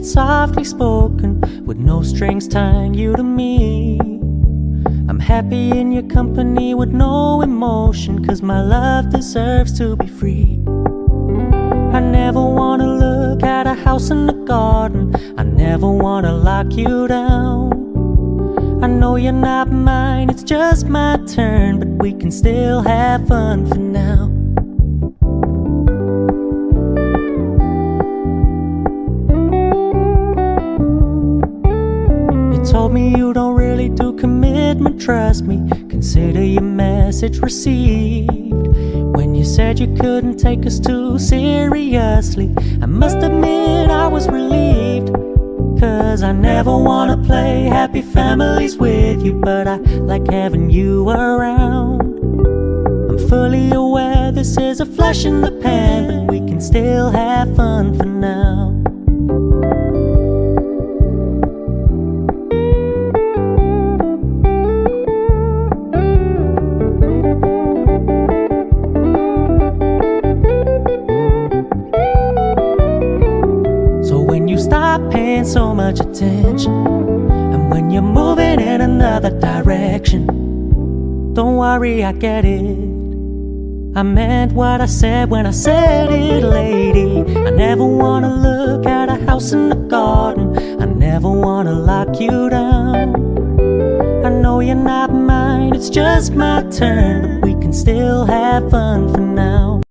it's softly spoken, with no strings tying you to me. I'm happy in your company with no emotion, 'cause my love deserves to be free. I never wanna look at a house in the garden, I never wanna lock you down. I know you're not mine, it's just my turn, but we can still have fun for now. You told me you don't really do commitment, trust me, consider your message received. When you said you couldn't take us too seriously, I must admit I was relieved. 'Cause I never wanna play happy families with you, but I like having you around. I'm fully aware this is a flash in the pan, but we can still have fun for now. Stop paying so much attention, and when you're moving in another direction, don't worry, I get it. I meant what I said when I said it, lady. I never wanna look at a house in the garden, I never wanna lock you down. I know you're not mine, it's just my turn, but we can still have fun for now.